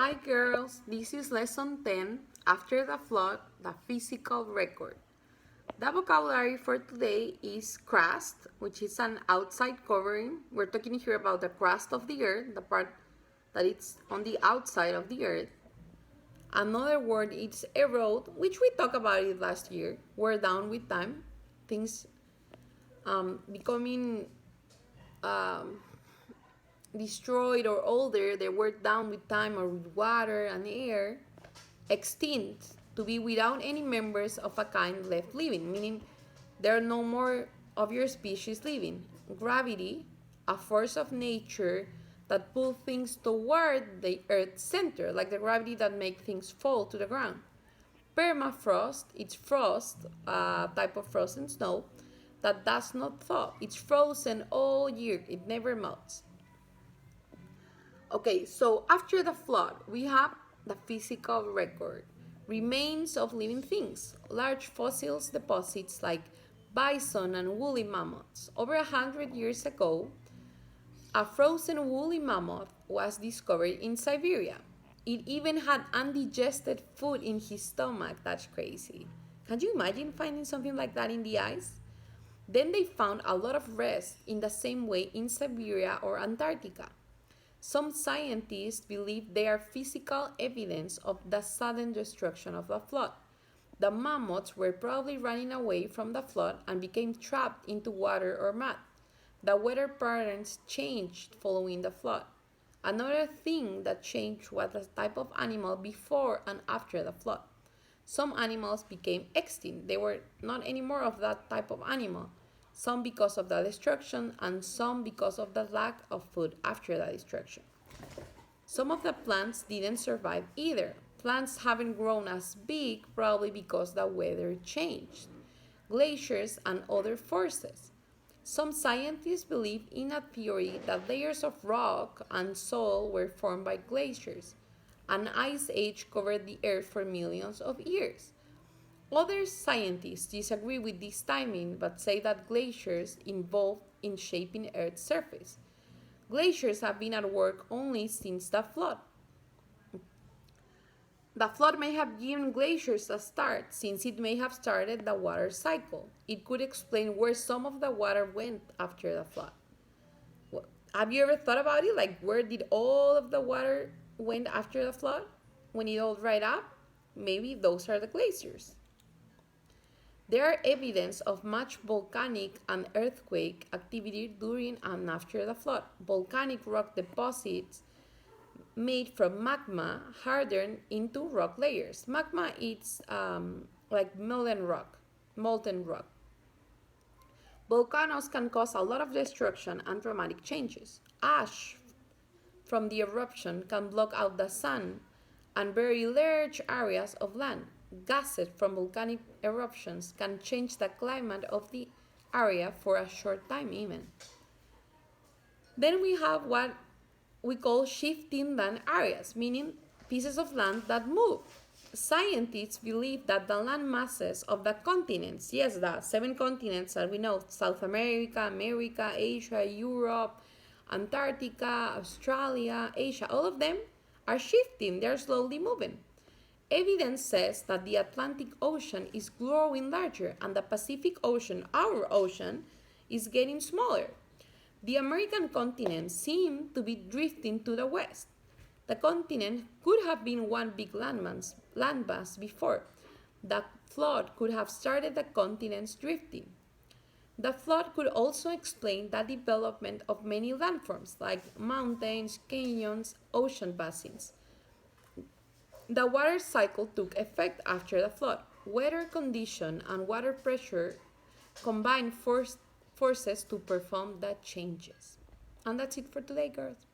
Hi girls, this is lesson 10, After the Flood, the Physical Record. The vocabulary for today is crust, which is an outside covering. We're talking here about the crust of the earth, the part that it's on the outside of the earth. Another word is erode, which we talked about it last year. Wear down with time, things becoming destroyed or older, they were down with time or with water and air. Extinct, to be without any members of a kind left living, meaning there are no more of your species living. Gravity, a force of nature that pulls things toward the Earth's center, like the gravity that makes things fall to the ground. Permafrost, it's frost, a type of frozen snow that does not thaw. It's frozen all year, it never melts. Okay, so after the flood, we have the physical record. Remains of living things, large fossils deposits like bison and woolly mammoths. Over 100 years ago, a frozen woolly mammoth was discovered in Siberia. It even had undigested food in his stomach. That's crazy. Can you imagine finding something like that in the ice? Then they found a lot of rest in the same way in Siberia or Antarctica. Some scientists believe they are physical evidence of the sudden destruction of the flood. The mammoths were probably running away from the flood and became trapped into water or mud. The weather patterns changed following the flood. Another thing that changed was the type of animal before and after the flood. Some animals became extinct. They were not anymore of that type of animal. Some because of the destruction and some because of the lack of food after the destruction. Some of the plants didn't survive either. Plants haven't grown as big probably because the weather changed, glaciers and other forces. Some scientists believe in a theory that layers of rock and soil were formed by glaciers. An ice age covered the earth for millions of years. Other scientists disagree with this timing but say that glaciers involved in shaping Earth's surface. Glaciers have been at work only since the flood. The flood may have given glaciers a start since it may have started the water cycle. It could explain where some of the water went after the flood. Have you ever thought about it? Like where did all of the water went after the flood? When it all dried up? Maybe those are the glaciers. There are evidence of much volcanic and earthquake activity during and after the flood. Volcanic rock deposits made from magma hardened into rock layers. Magma is like molten rock. Volcanoes can cause a lot of destruction and dramatic changes. Ash from the eruption can block out the sun and bury large areas of land. Gases from volcanic eruptions can change the climate of the area for a short time even. Then we have what we call shifting land areas, meaning pieces of land that move. Scientists believe that the land masses of the continents, yes, the 7 continents that we know, South America, America, Asia, Europe, Antarctica, Australia, Asia, all of them are shifting, they're slowly moving. Evidence says that the Atlantic Ocean is growing larger and the Pacific Ocean, our ocean, is getting smaller. The American continent seems to be drifting to the west. The continent could have been one big landmass before. The flood could have started the continent's drifting. The flood could also explain the development of many landforms like mountains, canyons, ocean basins. The water cycle took effect after the flood. Weather condition and water pressure combined forces to perform the changes. And that's it for today, girls.